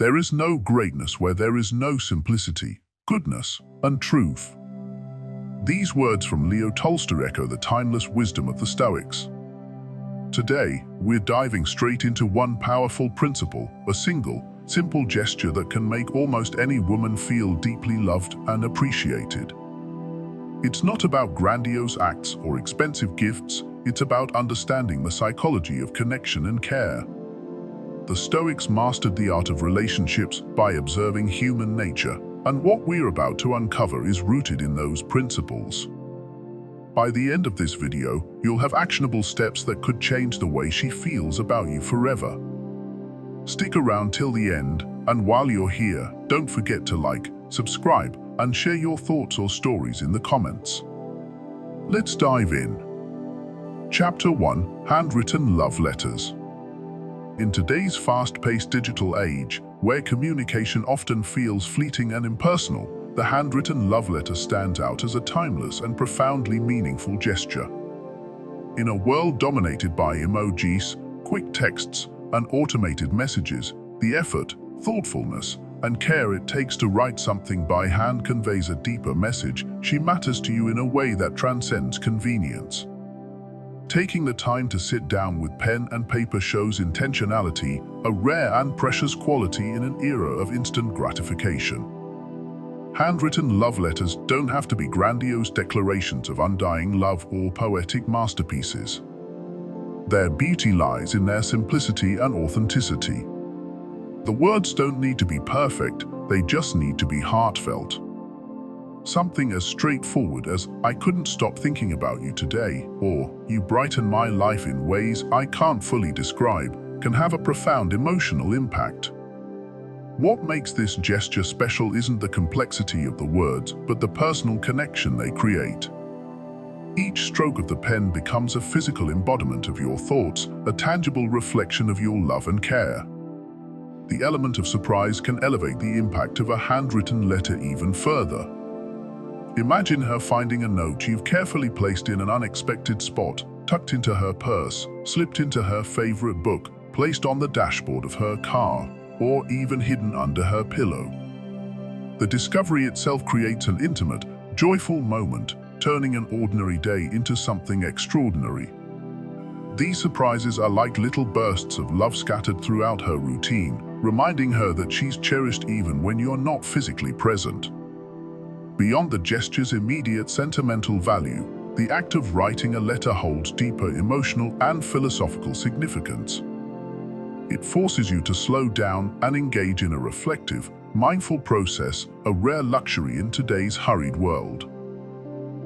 There is no greatness where there is no simplicity, goodness, and truth. These words from Leo Tolstoy echo the timeless wisdom of the Stoics. Today, we're diving straight into one powerful principle, a single, simple gesture that can make almost any woman feel deeply loved and appreciated. It's not about grandiose acts or expensive gifts, it's about understanding the psychology of connection and care. The Stoics mastered the art of relationships by observing human nature, and what we're about to uncover is rooted in those principles. By the end of this video, you'll have actionable steps that could change the way she feels about you forever. Stick around till the end, and while you're here, don't forget to like, subscribe, and share your thoughts or stories in the comments. Let's dive in. Chapter 1: Handwritten Love Letters. In today's fast-paced digital age, where communication often feels fleeting and impersonal, the handwritten love letter stands out as a timeless and profoundly meaningful gesture. In a world dominated by emojis, quick texts, and automated messages, the effort, thoughtfulness, and care it takes to write something by hand conveys a deeper message. She matters to you in a way that transcends convenience. Taking the time to sit down with pen and paper shows intentionality, a rare and precious quality in an era of instant gratification. Handwritten love letters don't have to be grandiose declarations of undying love or poetic masterpieces. Their beauty lies in their simplicity and authenticity. The words don't need to be perfect, they just need to be heartfelt. Something as straightforward as, "I couldn't stop thinking about you today," or "You brighten my life in ways I can't fully describe," can have a profound emotional impact. What makes this gesture special isn't the complexity of the words, but the personal connection they create. Each stroke of the pen becomes a physical embodiment of your thoughts, a tangible reflection of your love and care. The element of surprise can elevate the impact of a handwritten letter even further. Imagine her finding a note you've carefully placed in an unexpected spot, tucked into her purse, slipped into her favorite book, placed on the dashboard of her car, or even hidden under her pillow. The discovery itself creates an intimate, joyful moment, turning an ordinary day into something extraordinary. These surprises are like little bursts of love scattered throughout her routine, reminding her that she's cherished even when you're not physically present. Beyond the gesture's immediate sentimental value, the act of writing a letter holds deeper emotional and philosophical significance. It forces you to slow down and engage in a reflective, mindful process, a rare luxury in today's hurried world.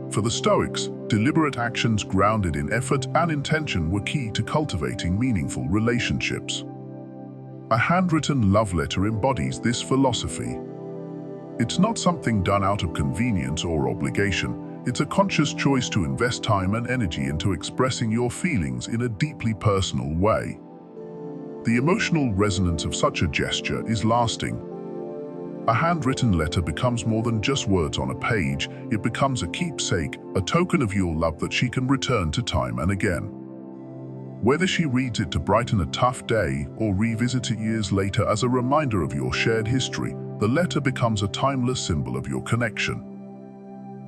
For the Stoics, deliberate actions grounded in effort and intention were key to cultivating meaningful relationships. A handwritten love letter embodies this philosophy. It's not something done out of convenience or obligation. It's a conscious choice to invest time and energy into expressing your feelings in a deeply personal way. The emotional resonance of such a gesture is lasting. A handwritten letter becomes more than just words on a page. It becomes a keepsake, a token of your love that she can return to time and again. Whether she reads it to brighten a tough day or revisit it years later as a reminder of your shared history, the letter becomes a timeless symbol of your connection.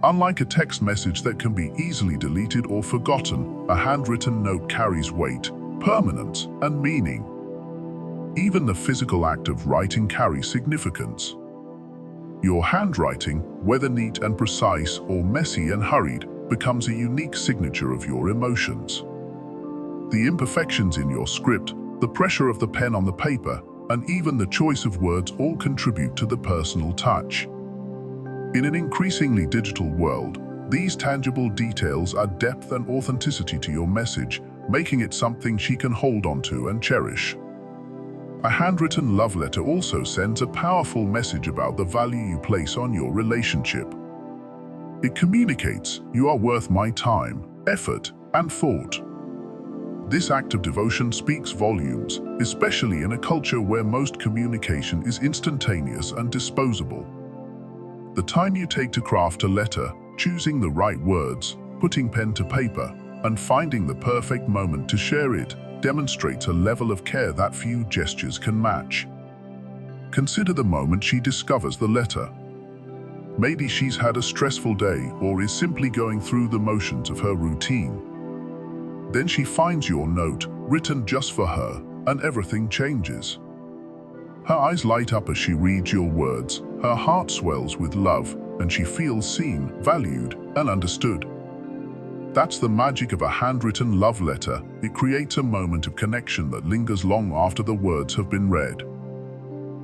Unlike a text message that can be easily deleted or forgotten, a handwritten note carries weight, permanence, and meaning. Even the physical act of writing carries significance. Your handwriting, whether neat and precise or messy and hurried, becomes a unique signature of your emotions. The imperfections in your script, the pressure of the pen on the paper, and even the choice of words all contribute to the personal touch. In an increasingly digital world, these tangible details add depth and authenticity to your message, making it something she can hold onto and cherish. A handwritten love letter also sends a powerful message about the value you place on your relationship. It communicates, "You are worth my time, effort, and thought." This act of devotion speaks volumes, especially in a culture where most communication is instantaneous and disposable. The time you take to craft a letter, choosing the right words, putting pen to paper, and finding the perfect moment to share it demonstrates a level of care that few gestures can match. Consider the moment she discovers the letter. Maybe she's had a stressful day or is simply going through the motions of her routine. Then she finds your note, written just for her, and everything changes. Her eyes light up as she reads your words, her heart swells with love, and she feels seen, valued, and understood. That's the magic of a handwritten love letter. It creates a moment of connection that lingers long after the words have been read.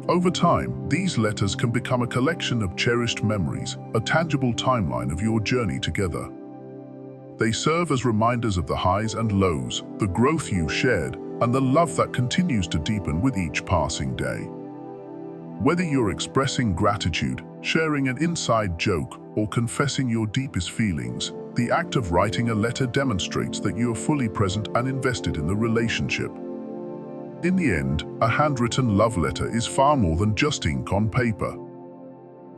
Over time, these letters can become a collection of cherished memories, a tangible timeline of your journey together. They serve as reminders of the highs and lows, the growth you shared, and the love that continues to deepen with each passing day. Whether you're expressing gratitude, sharing an inside joke, or confessing your deepest feelings, the act of writing a letter demonstrates that you are fully present and invested in the relationship. In the end, a handwritten love letter is far more than just ink on paper.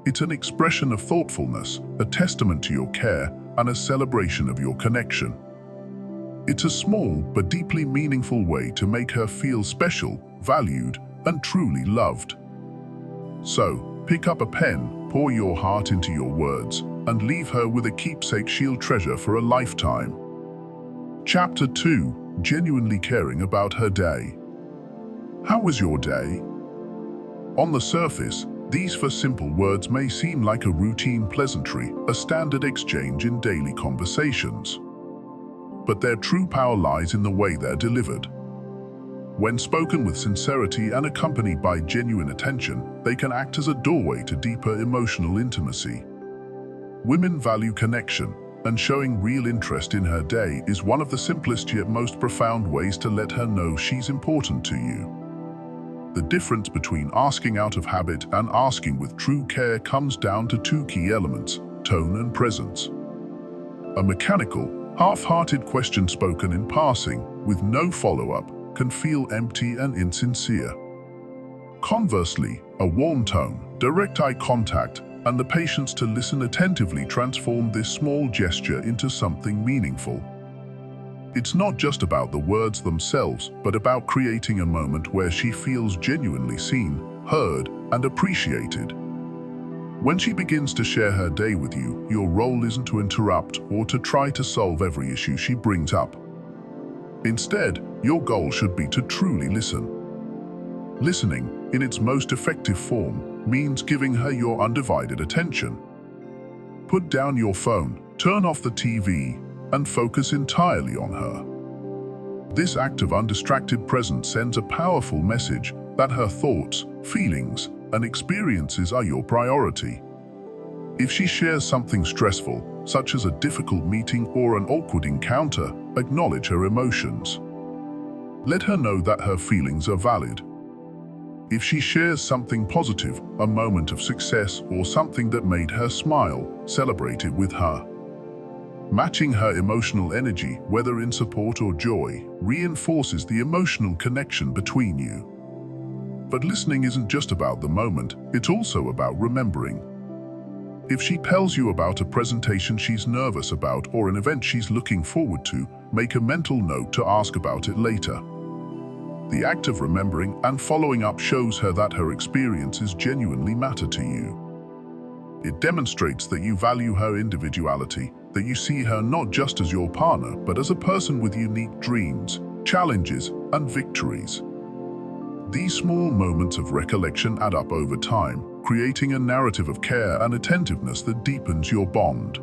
It's an expression of thoughtfulness, a testament to your care, and a celebration of your connection. It's a small but deeply meaningful way to make her feel special, valued, and truly loved. So, pick up a pen, pour your heart into your words, and leave her with a keepsake she'll treasure for a lifetime. Chapter 2. Genuinely caring about her day. How was your day? On the surface, these four simple words may seem like a routine pleasantry, a standard exchange in daily conversations. But their true power lies in the way they're delivered. When spoken with sincerity and accompanied by genuine attention, they can act as a doorway to deeper emotional intimacy. Women value connection, and showing real interest in her day is one of the simplest yet most profound ways to let her know she's important to you. The difference between asking out of habit and asking with true care comes down to two key elements: tone and presence. A mechanical, half-hearted question spoken in passing, with no follow-up, can feel empty and insincere. Conversely, a warm tone, direct eye contact, and the patience to listen attentively transform this small gesture into something meaningful. It's not just about the words themselves, but about creating a moment where she feels genuinely seen, heard, and appreciated. When she begins to share her day with you, your role isn't to interrupt or to try to solve every issue she brings up. Instead, your goal should be to truly listen. Listening, in its most effective form, means giving her your undivided attention. Put down your phone, turn off the TV, and focus entirely on her. This act of undistracted presence sends a powerful message that her thoughts, feelings, and experiences are your priority. If she shares something stressful, such as a difficult meeting or an awkward encounter, acknowledge her emotions. Let her know that her feelings are valid. If she shares something positive, a moment of success, or something that made her smile, celebrate it with her. Matching her emotional energy, whether in support or joy, reinforces the emotional connection between you. But listening isn't just about the moment, it's also about remembering. If she tells you about a presentation she's nervous about or an event she's looking forward to, make a mental note to ask about it later. The act of remembering and following up shows her that her experiences genuinely matter to you. It demonstrates that you value her individuality, that you see her not just as your partner, but as a person with unique dreams, challenges, and victories. These small moments of recollection add up over time, creating a narrative of care and attentiveness that deepens your bond.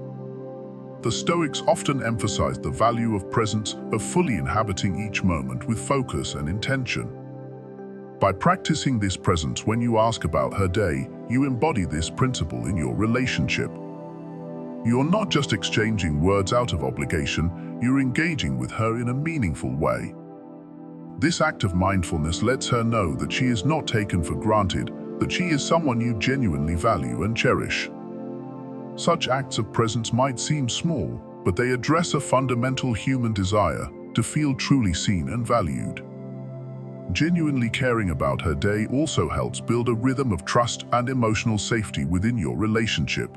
The Stoics often emphasize the value of presence, of fully inhabiting each moment with focus and intention. By practicing this presence when you ask about her day, you embody this principle in your relationship. You're not just exchanging words out of obligation, you're engaging with her in a meaningful way. This act of mindfulness lets her know that she is not taken for granted, that she is someone you genuinely value and cherish. Such acts of presence might seem small, but they address a fundamental human desire to feel truly seen and valued. Genuinely caring about her day also helps build a rhythm of trust and emotional safety within your relationship.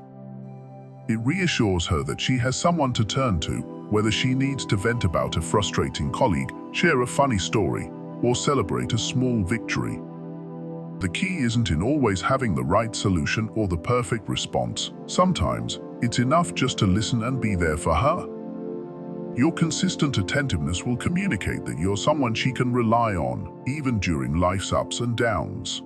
It reassures her that she has someone to turn to, whether she needs to vent about a frustrating colleague, share a funny story, or celebrate a small victory. The key isn't in always having the right solution or the perfect response. Sometimes, it's enough just to listen and be there for her. Your consistent attentiveness will communicate that you're someone she can rely on, even during life's ups and downs.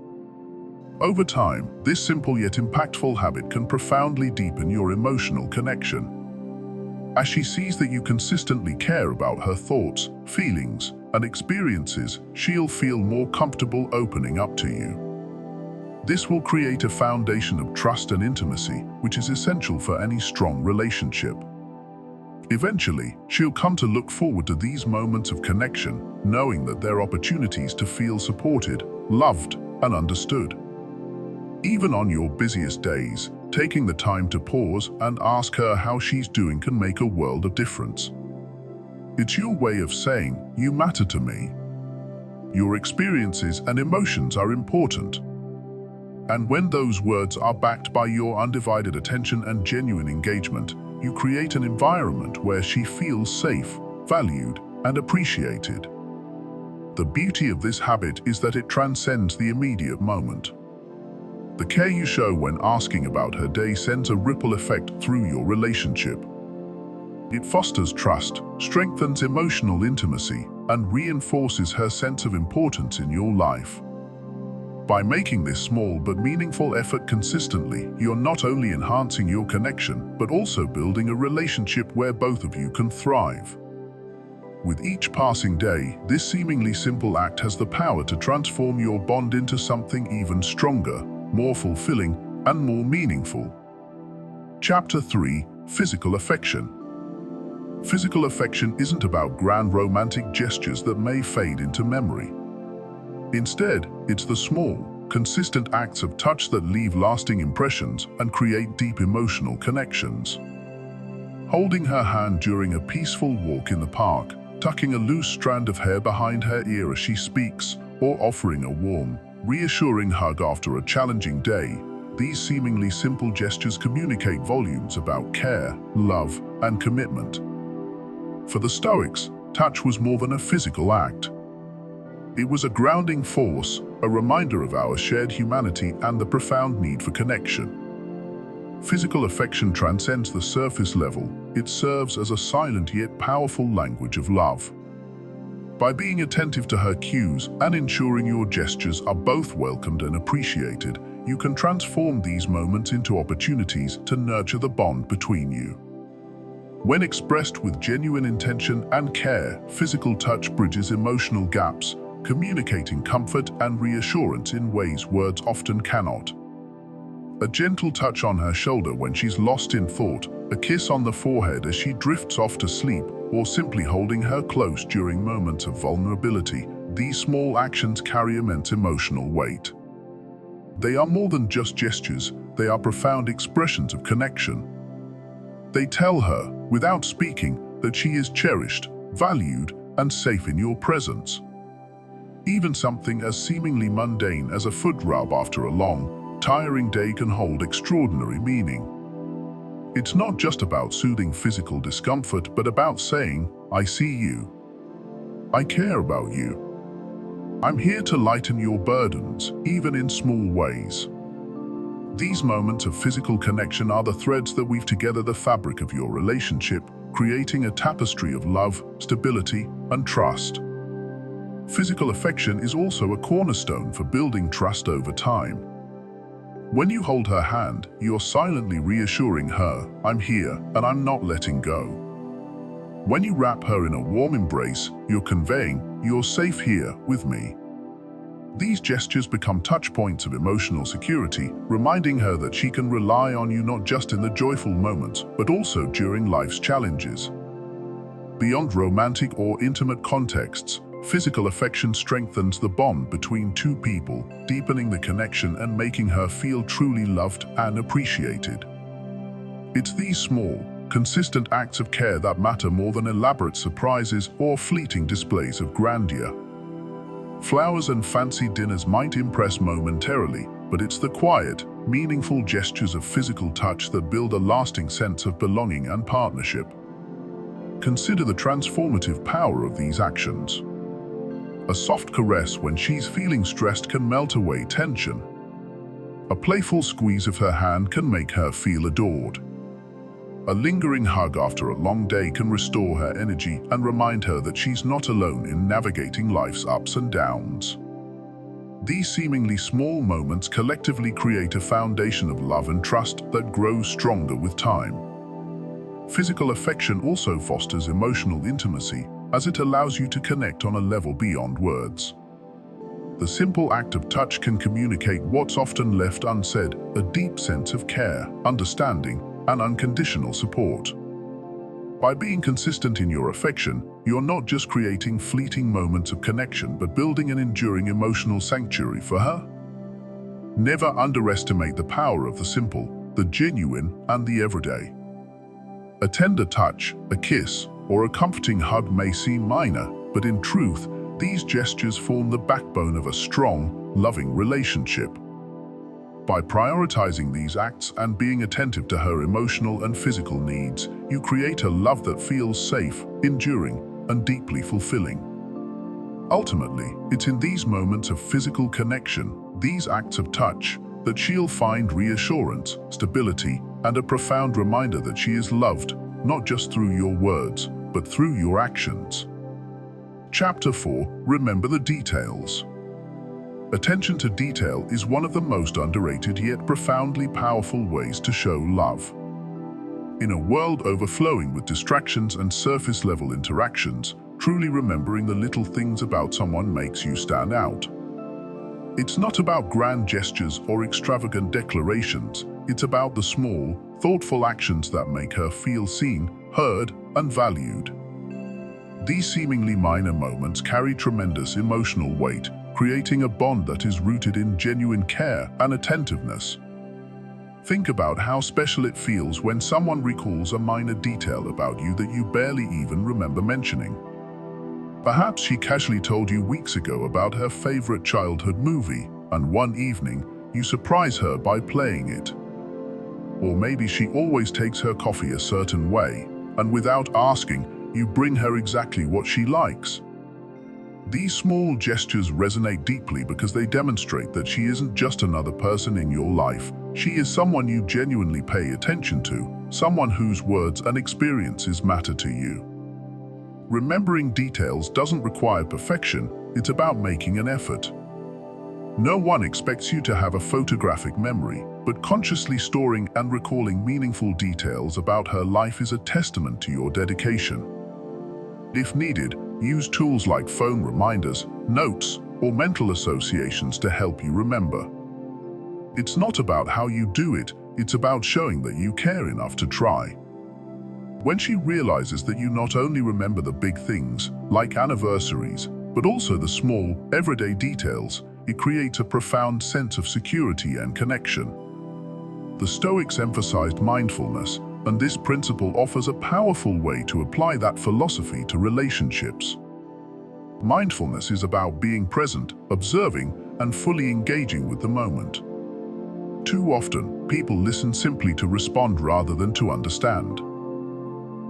Over time, this simple yet impactful habit can profoundly deepen your emotional connection. As she sees that you consistently care about her thoughts, feelings, and experiences, she'll feel more comfortable opening up to you. This will create a foundation of trust and intimacy, which is essential for any strong relationship. Eventually, she'll come to look forward to these moments of connection, knowing that they're opportunities to feel supported, loved, and understood. Even on your busiest days, taking the time to pause and ask her how she's doing can make a world of difference. It's your way of saying, "You matter to me. Your experiences and emotions are important." And when those words are backed by your undivided attention and genuine engagement, you create an environment where she feels safe, valued, and appreciated. The beauty of this habit is that it transcends the immediate moment. The care you show when asking about her day sends a ripple effect through your relationship. It fosters trust, strengthens emotional intimacy, and reinforces her sense of importance in your life. By making this small but meaningful effort consistently, you're not only enhancing your connection, but also building a relationship where both of you can thrive. With each passing day, this seemingly simple act has the power to transform your bond into something even stronger, more fulfilling, and more meaningful. Chapter 3: Physical Affection. Physical affection isn't about grand romantic gestures that may fade into memory. Instead, it's the small, consistent acts of touch that leave lasting impressions and create deep emotional connections. Holding her hand during a peaceful walk in the park, tucking a loose strand of hair behind her ear as she speaks, or offering a warm, reassuring hug after a challenging day, these seemingly simple gestures communicate volumes about care, love, and commitment. For the Stoics, touch was more than a physical act. It was a grounding force, a reminder of our shared humanity and the profound need for connection. Physical affection transcends the surface level. It serves as a silent yet powerful language of love. By being attentive to her cues and ensuring your gestures are both welcomed and appreciated, you can transform these moments into opportunities to nurture the bond between you. When expressed with genuine intention and care, physical touch bridges emotional gaps, communicating comfort and reassurance in ways words often cannot. A gentle touch on her shoulder when she's lost in thought, a kiss on the forehead as she drifts off to sleep, or simply holding her close during moments of vulnerability, these small actions carry immense emotional weight. They are more than just gestures, they are profound expressions of connection. They tell her, without speaking, that she is cherished, valued, and safe in your presence. Even something as seemingly mundane as a foot rub after a long, tiring day can hold extraordinary meaning. It's not just about soothing physical discomfort, but about saying, "I see you. I care about you. I'm here to lighten your burdens, even in small ways." These moments of physical connection are the threads that weave together the fabric of your relationship, creating a tapestry of love, stability, and trust. Physical affection is also a cornerstone for building trust over time. When you hold her hand, you're silently reassuring her, "I'm here and I'm not letting go." When you wrap her in a warm embrace, you're conveying, "You're safe here with me." These gestures become touch points of emotional security, reminding her that she can rely on you not just in the joyful moments, but also during life's challenges. Beyond romantic or intimate contexts, physical affection strengthens the bond between two people, deepening the connection and making her feel truly loved and appreciated. It's these small, consistent acts of care that matter more than elaborate surprises or fleeting displays of grandeur. Flowers and fancy dinners might impress momentarily, but it's the quiet, meaningful gestures of physical touch that build a lasting sense of belonging and partnership. Consider the transformative power of these actions. A soft caress when she's feeling stressed can melt away tension. A playful squeeze of her hand can make her feel adored. A lingering hug after a long day can restore her energy and remind her that she's not alone in navigating life's ups and downs. These seemingly small moments collectively create a foundation of love and trust that grows stronger with time. Physical affection also fosters emotional intimacy, as it allows you to connect on a level beyond words. The simple act of touch can communicate what's often left unsaid, a deep sense of care, understanding, and unconditional support. By being consistent in your affection, you're not just creating fleeting moments of connection, but building an enduring emotional sanctuary for her. Never underestimate the power of the simple, the genuine, and the everyday. A tender touch, a kiss, or a comforting hug may seem minor, but in truth, these gestures form the backbone of a strong, loving relationship. By prioritizing these acts and being attentive to her emotional and physical needs, you create a love that feels safe, enduring, and deeply fulfilling. Ultimately, it's in these moments of physical connection, these acts of touch, that she'll find reassurance, stability, and a profound reminder that she is loved, not just through your words, but through your actions. Chapter 4. Remember the details. Attention to detail is one of the most underrated yet profoundly powerful ways to show love. In a world overflowing with distractions and surface-level interactions, truly remembering the little things about someone makes you stand out. It's not about grand gestures or extravagant declarations, it's about the small, thoughtful actions that make her feel seen, heard, and valued. These seemingly minor moments carry tremendous emotional weight, creating a bond that is rooted in genuine care and attentiveness. Think about how special it feels when someone recalls a minor detail about you that you barely even remember mentioning. Perhaps she casually told you weeks ago about her favorite childhood movie, and one evening, you surprise her by playing it. Or maybe she always takes her coffee a certain way, and without asking, you bring her exactly what she likes. These small gestures resonate deeply because they demonstrate that she isn't just another person in your life. She is someone you genuinely pay attention to, someone whose words and experiences matter to you. Remembering details doesn't require perfection, it's about making an effort. No one expects you to have a photographic memory, but consciously storing and recalling meaningful details about her life is a testament to your dedication. If needed, use tools like phone reminders, notes, or mental associations to help you remember. It's not about how you do it, it's about showing that you care enough to try. When she realizes that you not only remember the big things, like anniversaries, but also the small, everyday details, it creates a profound sense of security and connection. The Stoics emphasized mindfulness, and this principle offers a powerful way to apply that philosophy to relationships. Mindfulness is about being present, observing, and fully engaging with the moment. Too often, people listen simply to respond rather than to understand.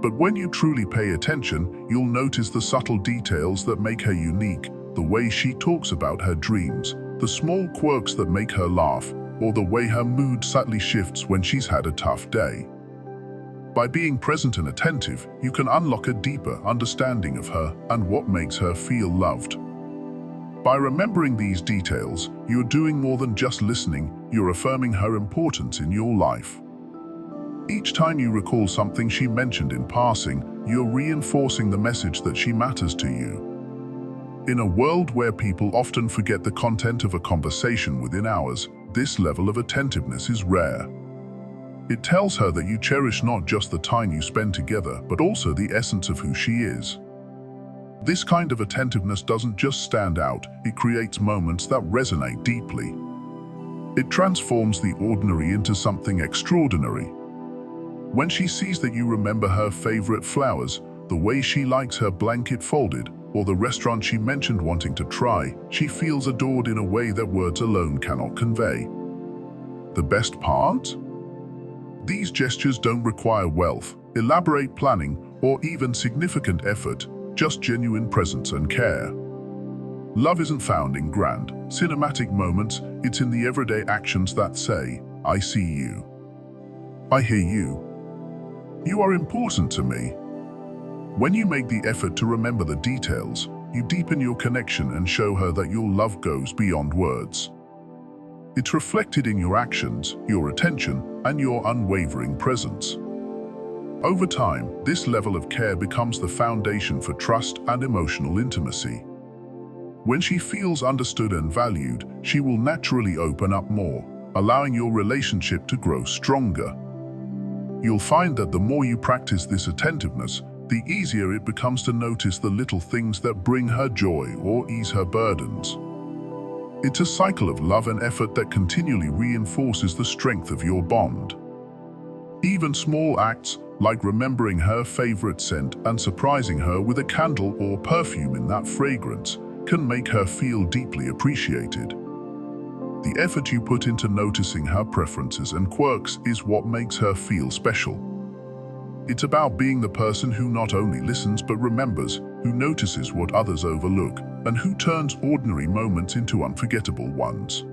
But when you truly pay attention, you'll notice the subtle details that make her unique, the way she talks about her dreams, the small quirks that make her laugh, or the way her mood subtly shifts when she's had a tough day. By being present and attentive, you can unlock a deeper understanding of her and what makes her feel loved. By remembering these details, you're doing more than just listening, you're affirming her importance in your life. Each time you recall something she mentioned in passing, you're reinforcing the message that she matters to you. In a world where people often forget the content of a conversation within hours, this level of attentiveness is rare. It tells her that you cherish not just the time you spend together, but also the essence of who she is. This kind of attentiveness doesn't just stand out, it creates moments that resonate deeply. It transforms the ordinary into something extraordinary. When she sees that you remember her favorite flowers, the way she likes her blanket folded, or the restaurant she mentioned wanting to try, she feels adored in a way that words alone cannot convey. The best part? These gestures don't require wealth, elaborate planning, or even significant effort, just genuine presence and care. Love isn't found in grand, cinematic moments, it's in the everyday actions that say, I see you. I hear you. You are important to me. When you make the effort to remember the details, you deepen your connection and show her that your love goes beyond words. It's reflected in your actions, your attention, and your unwavering presence. Over time, this level of care becomes the foundation for trust and emotional intimacy. When she feels understood and valued, she will naturally open up more, allowing your relationship to grow stronger. You'll find that the more you practice this attentiveness, the easier it becomes to notice the little things that bring her joy or ease her burdens. It's a cycle of love and effort that continually reinforces the strength of your bond. Even small acts, like remembering her favorite scent and surprising her with a candle or perfume in that fragrance, can make her feel deeply appreciated. The effort you put into noticing her preferences and quirks is what makes her feel special. It's about being the person who not only listens but remembers, who notices what others overlook, and who turns ordinary moments into unforgettable ones.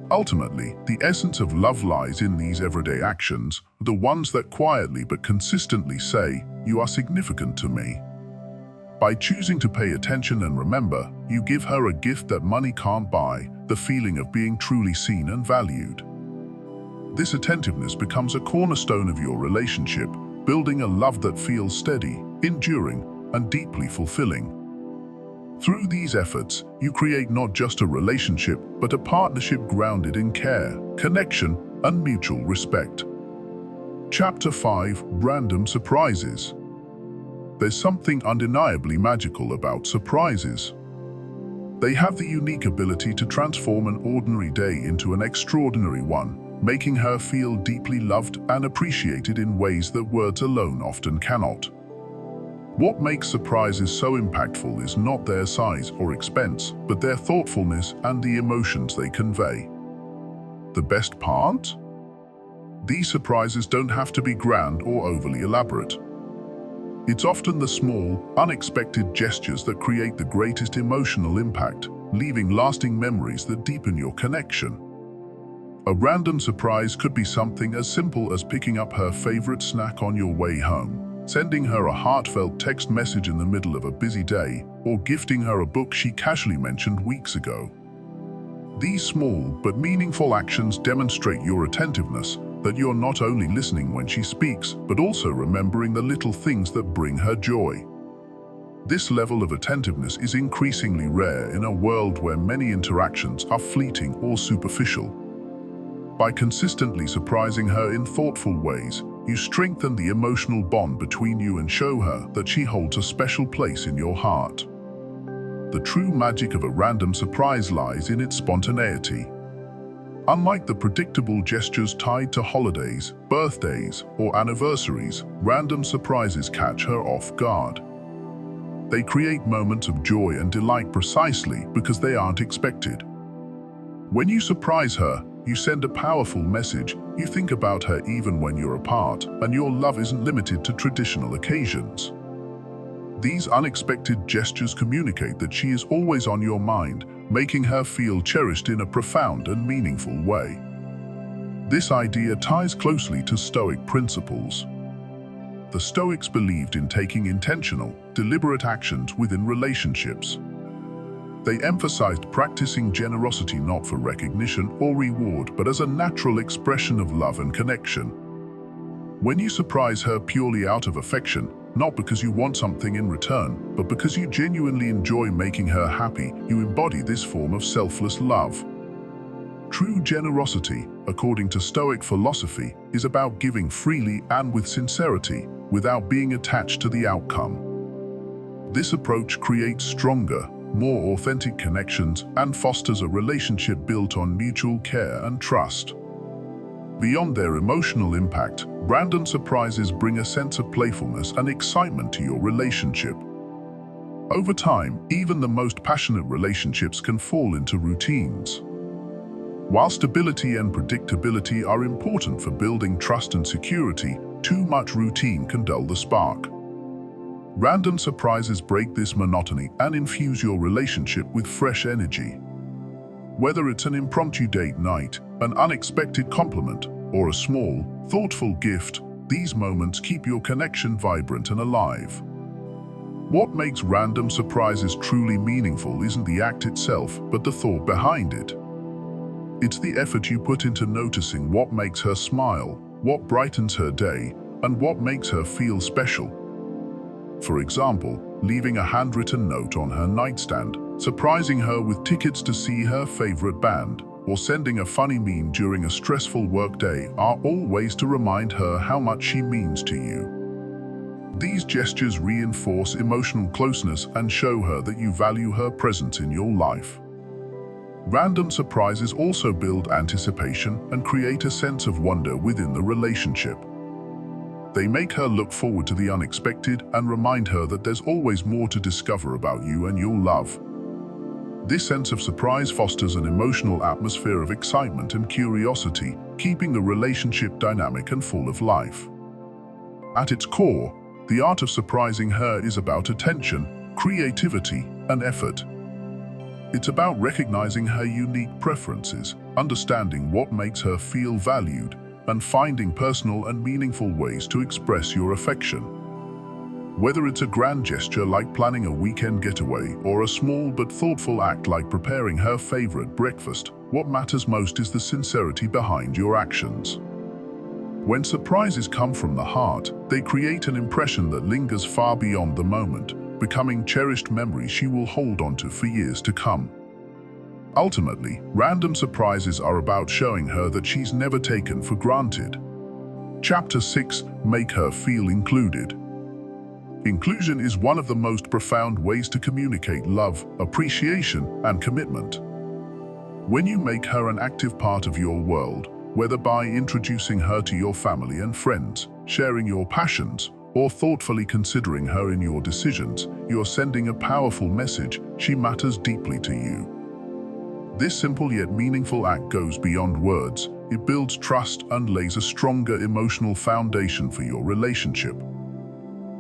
Ultimately, the essence of love lies in these everyday actions, the ones that quietly but consistently say, "You are significant to me." By choosing to pay attention and remember, you give her a gift that money can't buy, the feeling of being truly seen and valued. This attentiveness becomes a cornerstone of your relationship, building a love that feels steady, enduring, and deeply fulfilling. Through these efforts, you create not just a relationship, but a partnership grounded in care, connection, and mutual respect. Chapter 5: Random Surprises. There's something undeniably magical about surprises. They have the unique ability to transform an ordinary day into an extraordinary one, making her feel deeply loved and appreciated in ways that words alone often cannot. What makes surprises so impactful is not their size or expense, but their thoughtfulness and the emotions they convey. The best part? These surprises don't have to be grand or overly elaborate. It's often the small, unexpected gestures that create the greatest emotional impact, leaving lasting memories that deepen your connection. A random surprise could be something as simple as picking up her favorite snack on your way home, sending her a heartfelt text message in the middle of a busy day, or gifting her a book she casually mentioned weeks ago. These small but meaningful actions demonstrate your attentiveness, that you're not only listening when she speaks, but also remembering the little things that bring her joy. This level of attentiveness is increasingly rare in a world where many interactions are fleeting or superficial. By consistently surprising her in thoughtful ways, you strengthen the emotional bond between you and show her that she holds a special place in your heart. The true magic of a random surprise lies in its spontaneity. Unlike the predictable gestures tied to holidays, birthdays, or anniversaries, random surprises catch her off guard. They create moments of joy and delight precisely because they aren't expected. When you surprise her, you send a powerful message. You think about her even when you're apart, and your love isn't limited to traditional occasions. These unexpected gestures communicate that she is always on your mind, making her feel cherished in a profound and meaningful way. This idea ties closely to Stoic principles. The Stoics believed in taking intentional, deliberate actions within relationships. They emphasized practicing generosity not for recognition or reward, but as a natural expression of love and connection. When you surprise her purely out of affection, not because you want something in return, but because you genuinely enjoy making her happy, you embody this form of selfless love. True generosity, according to Stoic philosophy, is about giving freely and with sincerity, without being attached to the outcome. This approach creates stronger, more authentic connections and fosters a relationship built on mutual care and trust. Beyond their emotional impact, random surprises bring a sense of playfulness and excitement to your relationship. Over time, even the most passionate relationships can fall into routines. While stability and predictability are important for building trust and security, too much routine can dull the spark. Random surprises break this monotony and infuse your relationship with fresh energy. Whether it's an impromptu date night, an unexpected compliment, or a small, thoughtful gift, these moments keep your connection vibrant and alive. What makes random surprises truly meaningful isn't the act itself, but the thought behind it. It's the effort you put into noticing what makes her smile, what brightens her day, and what makes her feel special. For example, leaving a handwritten note on her nightstand, surprising her with tickets to see her favorite band, or sending a funny meme during a stressful workday are all ways to remind her how much she means to you. These gestures reinforce emotional closeness and show her that you value her presence in your life. Random surprises also build anticipation and create a sense of wonder within the relationship. They make her look forward to the unexpected and remind her that there's always more to discover about you and your love. This sense of surprise fosters an emotional atmosphere of excitement and curiosity, keeping the relationship dynamic and full of life. At its core, the art of surprising her is about attention, creativity, and effort. It's about recognizing her unique preferences, understanding what makes her feel valued, and finding personal and meaningful ways to express your affection. Whether it's a grand gesture like planning a weekend getaway or a small but thoughtful act like preparing her favorite breakfast, what matters most is the sincerity behind your actions. When surprises come from the heart, they create an impression that lingers far beyond the moment, becoming cherished memories she will hold onto for years to come. Ultimately, random surprises are about showing her that she's never taken for granted. Chapter 6: Make her feel included. Inclusion is one of the most profound ways to communicate love, appreciation, and commitment. When you make her an active part of your world, whether by introducing her to your family and friends, sharing your passions, or thoughtfully considering her in your decisions, you're sending a powerful message: she matters deeply to you. This simple yet meaningful act goes beyond words. It builds trust and lays a stronger emotional foundation for your relationship.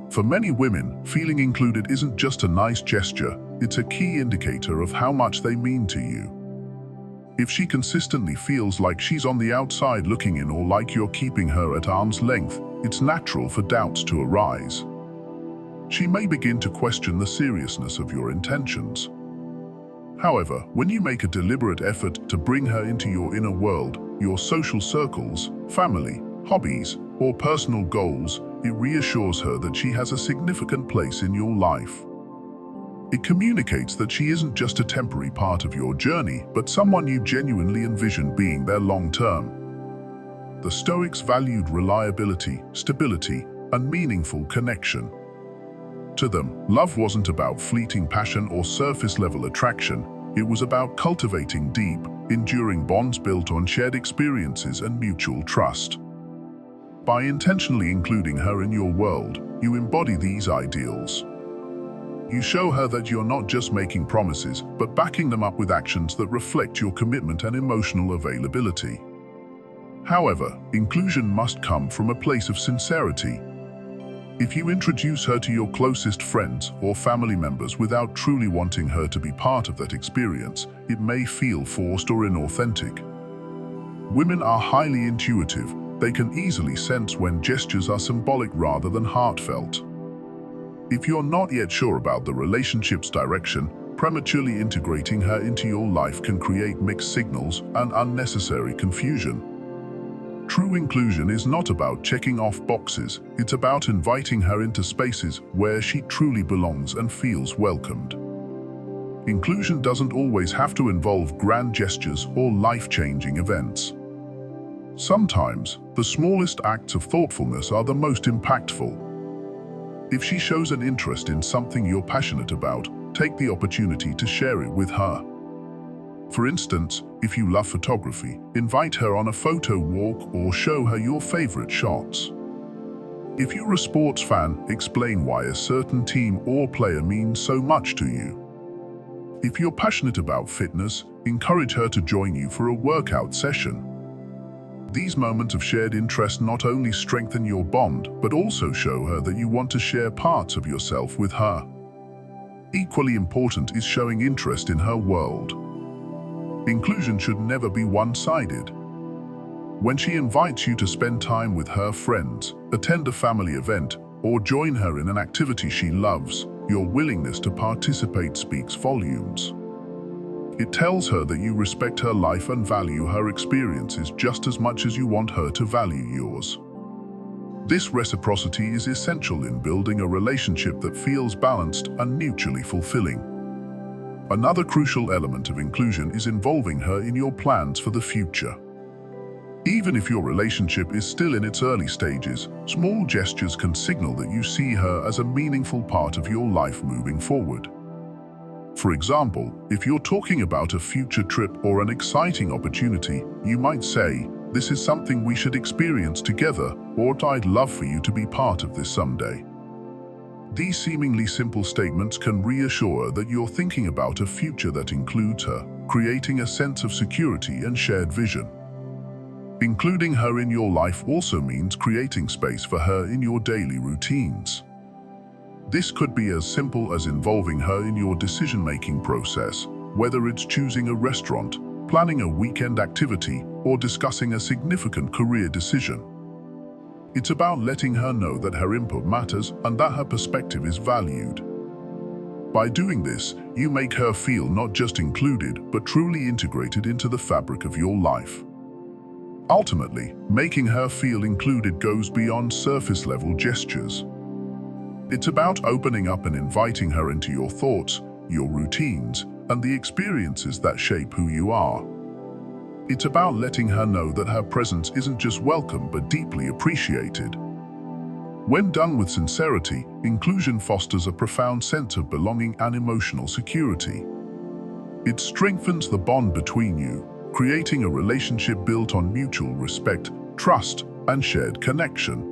For many women, feeling included isn't just a nice gesture, it's a key indicator of how much they mean to you. If she consistently feels like she's on the outside looking in or like you're keeping her at arm's length, it's natural for doubts to arise. She may begin to question the seriousness of your intentions. However, when you make a deliberate effort to bring her into your inner world, your social circles, family, hobbies, or personal goals, it reassures her that she has a significant place in your life. It communicates that she isn't just a temporary part of your journey, but someone you genuinely envision being there long term. The Stoics valued reliability, stability, and meaningful connection. To them, love wasn't about fleeting passion or surface-level attraction. It was about cultivating deep, enduring bonds built on shared experiences and mutual trust. By intentionally including her in your world, you embody these ideals. You show her that you're not just making promises, but backing them up with actions that reflect your commitment and emotional availability. However, inclusion must come from a place of sincerity. If you introduce her to your closest friends or family members without truly wanting her to be part of that experience, it may feel forced or inauthentic. Women are highly intuitive. They can easily sense when gestures are symbolic rather than heartfelt. If you're not yet sure about the relationship's direction, prematurely integrating her into your life can create mixed signals and unnecessary confusion. True inclusion is not about checking off boxes, it's about inviting her into spaces where she truly belongs and feels welcomed. Inclusion doesn't always have to involve grand gestures or life-changing events. Sometimes, the smallest acts of thoughtfulness are the most impactful. If she shows an interest in something you're passionate about, take the opportunity to share it with her. For instance, if you love photography, invite her on a photo walk or show her your favorite shots. If you're a sports fan, explain why a certain team or player means so much to you. If you're passionate about fitness, encourage her to join you for a workout session. These moments of shared interest not only strengthen your bond, but also show her that you want to share parts of yourself with her. Equally important is showing interest in her world. Inclusion should never be one-sided. When she invites you to spend time with her friends, attend a family event, or join her in an activity she loves, your willingness to participate speaks volumes. It tells her that you respect her life and value her experiences just as much as you want her to value yours. This reciprocity is essential in building a relationship that feels balanced and mutually fulfilling. Another crucial element of inclusion is involving her in your plans for the future. Even if your relationship is still in its early stages, small gestures can signal that you see her as a meaningful part of your life moving forward. For example, if you're talking about a future trip or an exciting opportunity, you might say, "This is something we should experience together," or "I'd love for you to be part of this someday." These seemingly simple statements can reassure her that you're thinking about a future that includes her, creating a sense of security and shared vision. Including her in your life also means creating space for her in your daily routines. This could be as simple as involving her in your decision-making process, whether it's choosing a restaurant, planning a weekend activity, or discussing a significant career decision. It's about letting her know that her input matters and that her perspective is valued. By doing this, you make her feel not just included, but truly integrated into the fabric of your life. Ultimately, making her feel included goes beyond surface-level gestures. It's about opening up and inviting her into your thoughts, your routines, and the experiences that shape who you are. It's about letting her know that her presence isn't just welcome but deeply appreciated. When done with sincerity, inclusion fosters a profound sense of belonging and emotional security. It strengthens the bond between you, creating a relationship built on mutual respect, trust, and shared connection.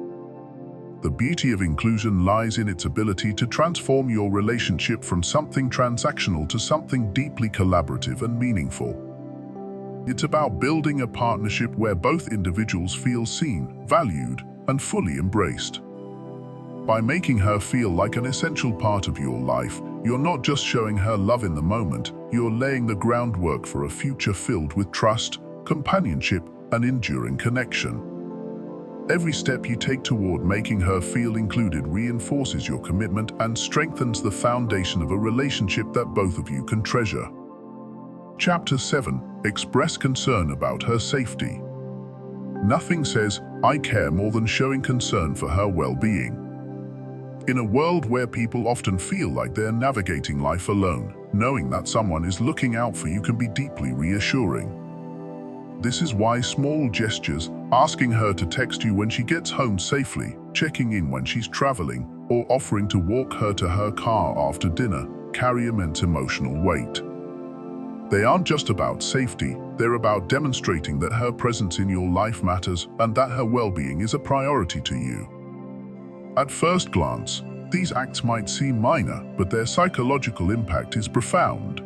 The beauty of inclusion lies in its ability to transform your relationship from something transactional to something deeply collaborative and meaningful. It's about building a partnership where both individuals feel seen, valued, and fully embraced. By making her feel like an essential part of your life, you're not just showing her love in the moment, you're laying the groundwork for a future filled with trust, companionship, and enduring connection. Every step you take toward making her feel included reinforces your commitment and strengthens the foundation of a relationship that both of you can treasure. Chapter 7. Express concern about her safety. Nothing says, "I care" more than showing concern for her well-being. In a world where people often feel like they're navigating life alone, knowing that someone is looking out for you can be deeply reassuring. This is why small gestures, asking her to text you when she gets home safely, checking in when she's traveling, or offering to walk her to her car after dinner, carry immense emotional weight. They aren't just about safety, they're about demonstrating that her presence in your life matters and that her well-being is a priority to you. At first glance, these acts might seem minor, but their psychological impact is profound.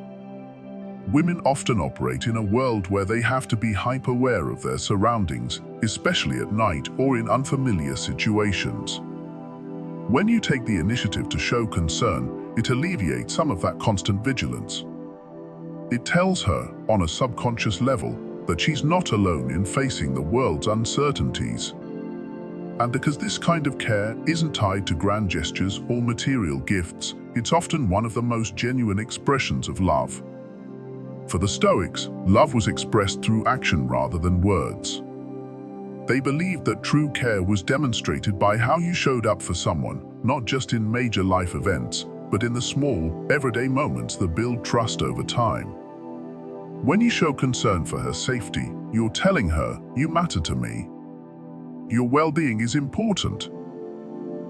Women often operate in a world where they have to be hyper-aware of their surroundings, especially at night or in unfamiliar situations. When you take the initiative to show concern, it alleviates some of that constant vigilance. It tells her, on a subconscious level, that she's not alone in facing the world's uncertainties. And because this kind of care isn't tied to grand gestures or material gifts, it's often one of the most genuine expressions of love. For the Stoics, love was expressed through action rather than words. They believed that true care was demonstrated by how you showed up for someone, not just in major life events, but in the small, everyday moments that build trust over time. When you show concern for her safety, you're telling her, "You matter to me. Your well-being is important."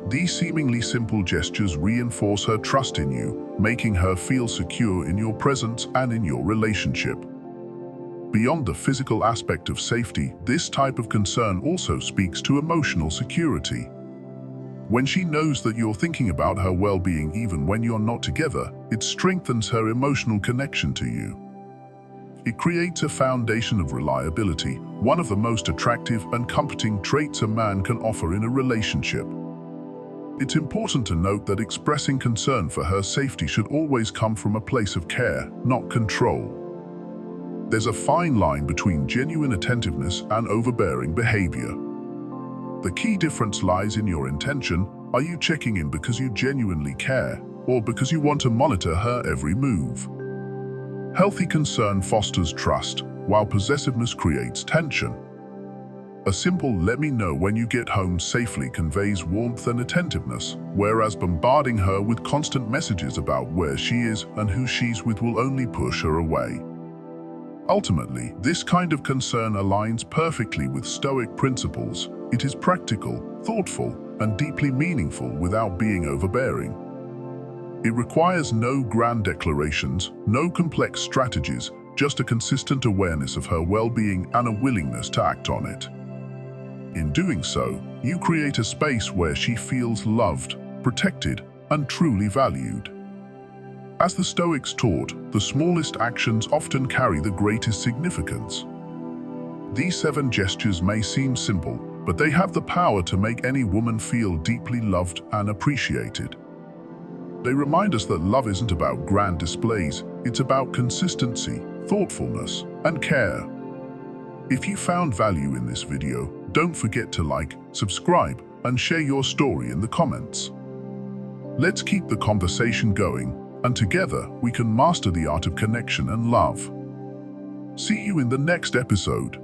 These seemingly simple gestures reinforce her trust in you, making her feel secure in your presence and in your relationship. Beyond the physical aspect of safety, this type of concern also speaks to emotional security. When she knows that you're thinking about her well-being even when you're not together, it strengthens her emotional connection to you. it creates a foundation of reliability, one of the most attractive and comforting traits a man can offer in a relationship. It's important to note that expressing concern for her safety should always come from a place of care, not control. There's a fine line between genuine attentiveness and overbearing behavior. The key difference lies in your intention. Are you checking in because you genuinely care, or because you want to monitor her every move? Healthy concern fosters trust, while possessiveness creates tension. A simple "let me know when you get home safely" conveys warmth and attentiveness, whereas bombarding her with constant messages about where she is and who she's with will only push her away. Ultimately, this kind of concern aligns perfectly with Stoic principles. It is practical, thoughtful, and deeply meaningful without being overbearing. It requires no grand declarations, no complex strategies, just a consistent awareness of her well-being and a willingness to act on it. In doing so, you create a space where she feels loved, protected, and truly valued. As the Stoics taught, the smallest actions often carry the greatest significance. These 7 gestures may seem simple, but they have the power to make any woman feel deeply loved and appreciated. They remind us that love isn't about grand displays, it's about consistency, thoughtfulness, and care. If you found value in this video, don't forget to like, subscribe, and share your story in the comments. Let's keep the conversation going, and together we can master the art of connection and love. See you in the next episode.